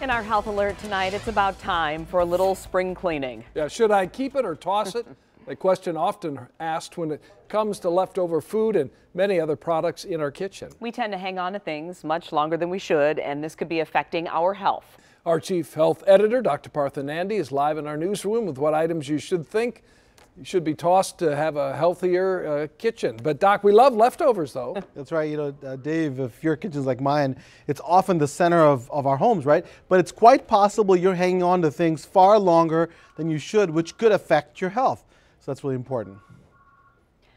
In our health alert tonight, it's about time for a little spring cleaning. Yeah, should I keep it or toss it? A question often asked when it comes to leftover food and many other products in our kitchen. We tend to hang on to things much longer than we should, and this could be affecting our health. Our chief health editor, Dr. Nandi, is live in our newsroom with what items you should think should be tossed to have a healthier kitchen. But Doc, we love leftovers though. That's right. You know, Dave, if your kitchen's like mine, it's often the center of our homes, right? But it's quite possible you're hanging on to things far longer than you should, which could affect your health. So that's really important.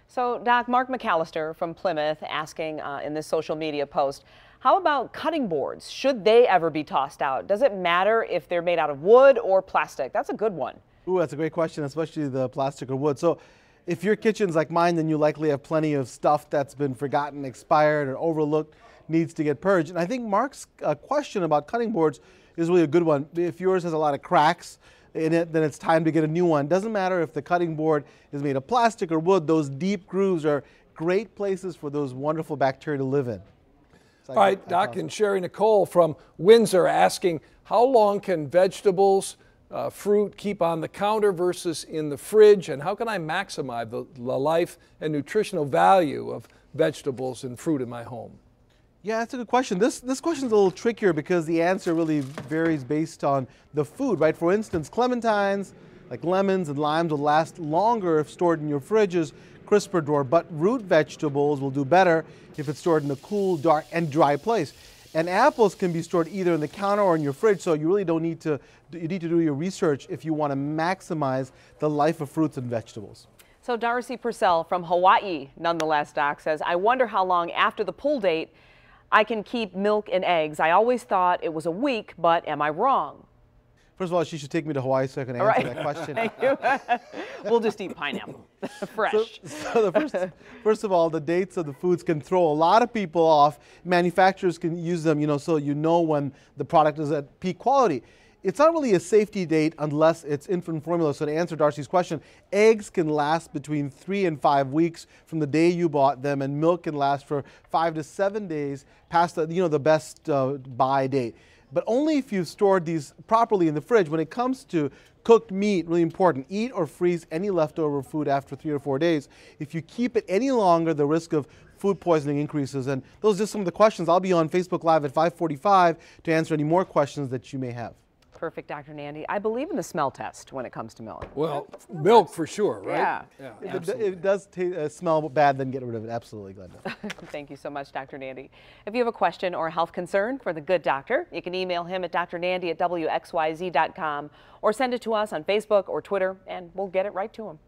So Doc, Mark McAllister from Plymouth asking in this social media post, how about cutting boards? Should they ever be tossed out? Does it matter if they're made out of wood or plastic? That's a good one. Ooh, that's a great question, especially the plastic or wood. So if your kitchen's like mine, then you likely have plenty of stuff that's been forgotten, expired, or overlooked, needs to get purged. And I think Mark's question about cutting boards is really a good one. If yours has a lot of cracks in it, then it's time to get a new one. Doesn't matter if the cutting board is made of plastic or wood, those deep grooves are great places for those wonderful bacteria to live in. So All right, Doc, and Sherry Nicole from Windsor asking, how long can vegetables, fruit keep on the counter versus in the fridge, and how can I maximize the life and nutritional value of vegetables and fruit in my home? Yeah, that's a good question. This question is a little trickier because the answer really varies based on the food, right? For instance, clementines, like lemons and limes, will last longer if stored in your fridge's crisper drawer, but root vegetables will do better if it's stored in a cool, dark, and dry place. And apples can be stored either in the counter or in your fridge, so you really don't need to, you need to do your research if you want to maximize the life of fruits and vegetables. So Darcy Purcell from Hawaii, nonetheless, Doc, says, I wonder how long after the pull date I can keep milk and eggs. I always thought it was a week, but am I wrong? First of all, she should take me to Hawaii so I can answer that question. Thank you. We'll just eat pineapple, fresh. So first of all, the dates of the foods can throw a lot of people off. Manufacturers can use them, so you know when the product is at peak quality. It's not really a safety date unless it's infant formula. So to answer Darcy's question, eggs can last between 3 and 5 weeks from the day you bought them, and milk can last for 5 to 7 days past the best buy date. But only if you've stored these properly in the fridge. When it comes to cooked meat, really important, eat or freeze any leftover food after 3 or 4 days. If you keep it any longer, the risk of food poisoning increases. And those are just some of the questions. I'll be on Facebook Live at 5:45 to answer any more questions that you may have. Perfect, Dr. Nandi. I believe in the smell test when it comes to milk. Well, milk for sure, right? Yeah. If it does smell bad, then get rid of it. Absolutely, Glenda. Thank you so much, Dr. Nandi. If you have a question or a health concern for the good doctor, you can email him at drnandi@WXYZ.com or send it to us on Facebook or Twitter, and we'll get it right to him.